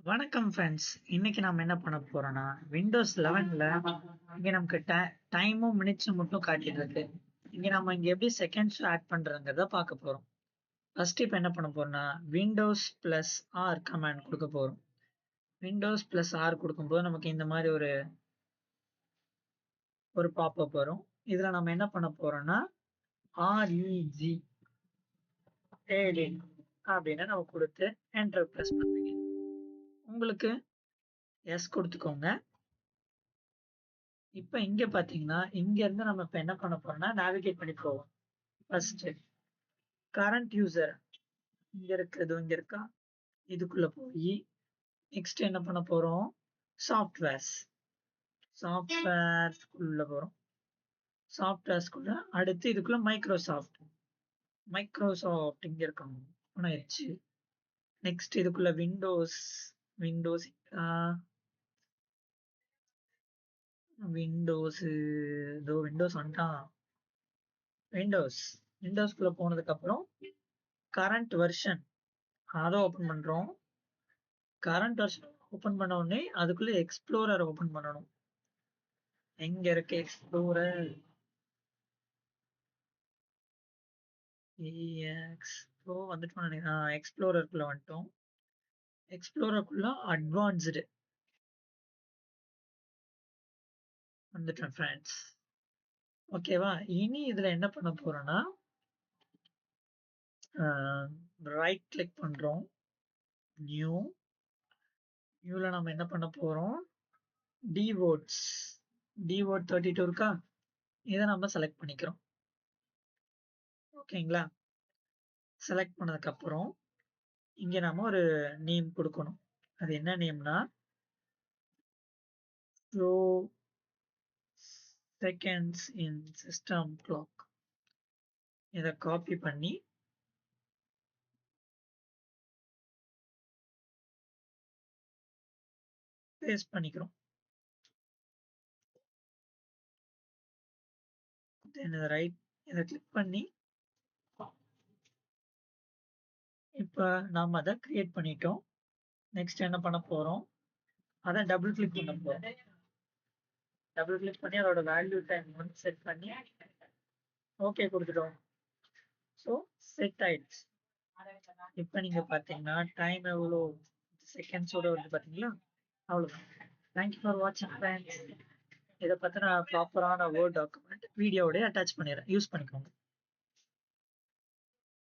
வணக்கம் ஃப்ரெண்ட்ஸ். இன்னைக்கு நாம என்ன பண்ண போறோம்னா, விண்டோஸ் 11ல இங்க நமக்கு டைமும் மினிட்ஸும் மட்டும் காட்டிட்டு இருக்கு. இங்க எப்படி செகண்ட்ஸ் ஆட் பண்றதுங்கிறத பார்க்க போறோம். ஃபர்ஸ்ட் இப்போ என்ன பண்ண போறோம்னா, விண்டோஸ் பிளஸ் ஆர் கமாண்ட் கொடுக்க போறோம். விண்டோஸ் பிளஸ் ஆர் கொடுக்கும்போது நமக்கு இந்த மாதிரி ஒரு பாப்அப் வரும். இதுல நம்ம என்ன பண்ண போறோம்னா, REG edit அப்படின்னு நம்ம கொடுத்து என்டர் பிரஸ் பண்ணுங்க. உங்களுக்கு எஸ் கொடுத்துக்கோங்க. இப்ப இங்க பாத்தீங்கன்னா, இங்க இருந்து நம்ம இப்ப என்ன பண்ண போறோம்னா, நேவிகேட் பண்ணி போவோம். ஃபர்ஸ்ட் கரண்ட் யூசர் இங்க இருக்கா, இதுக்குள்ள போய் நெக்ஸ்ட் என்ன பண்ண போறோம், சாஃப்ட்வேர்ஸ் சாஃப்ட்வேர்ஸ்க்குள்ள போறோம். சாஃப்ட்வேர்ஸ்க்குள்ள அடுத்து இதுக்குள்ள மைக்ரோசாஃப்ட் இங்க இருக்காங்க ஆயிடுச்சு. நெக்ஸ்ட் இதுக்குள்ள விண்டோஸ் விண்டோஸ் விண்டோஸ் இதோ விண்டோஸ் வந்துட்டான். விண்டோஸ்க்குள்ள போனதுக்கு அப்புறம் கரண்ட் வெர்ஷன் அதை ஓபன் பண்றோம். கரண்ட் வெர்ஷன் ஓபன் பண்ண உடனே அதுக்குள்ள எக்ஸ்ப்ளோரர் ஓபன் பண்ணணும். எங்க இருக்கு எக்ஸ்ப்ளோரர், வந்துட்டோம் நினைக்கிறேன். எக்ஸ்ப்ளோரருக்குள்ள வந்துட்டோம். எக்ஸ்ப்ளோரருக்குள்ள அட்வான்ஸ்டு வந்துட்டேன் ஃப்ரெண்ட்ஸ். ஓகேவா? இனி இதுல என்ன பண்ண போறோம்னா, ரைட் கிளிக் பண்றோம். நியூல நம்ம என்ன பண்ண போறோம், டிவோட்ஸ் டிவோட் 32 இருக்கா, இதை நம்ம செலக்ட் பண்ணிக்கிறோம். ஓகேங்களா? செலக்ட் பண்ணதுக்கு அப்புறம் இங்க நாம ஒரு நேம் கொடுக்கணும். அது என்ன நேம்னா, show seconds in system clock. இதை காப்பி பண்ணி பேஸ்ட் பண்ணிக்கிறோம். இதை கிளிக் பண்ணி இப்ப நாம அதை கிரியேட் பண்ணிட்டோம். நெக்ஸ்ட் என்ன பண்ண போறோம், அதை டபுள் கிளிக் பண்ண போறோம். டபுள் கிளிக் பண்ணி அதோட வேல்யூ டைம் 1 செட் பண்ணி ஓகே கொடுத்துட்டோம். ஸோ செட் ஆயிடுச்சு. இப்ப நீங்க பாத்தீங்கன்னா டைம் எவ்வளோ செகண்ட்ஸோட வந்து பாத்தீங்களா, அவ்வளவுதான். தேங்க்யூ ஃபார் வாட்சிங் ஃப்ரெண்ட்ஸ். இதை பத்தின ப்ராப்பரான வேர்ட் டாக்குமெண்ட் வீடியோவோட அட்டாச் பண்ணிடுறேன், யூஸ் பண்ணிக்கோங்க.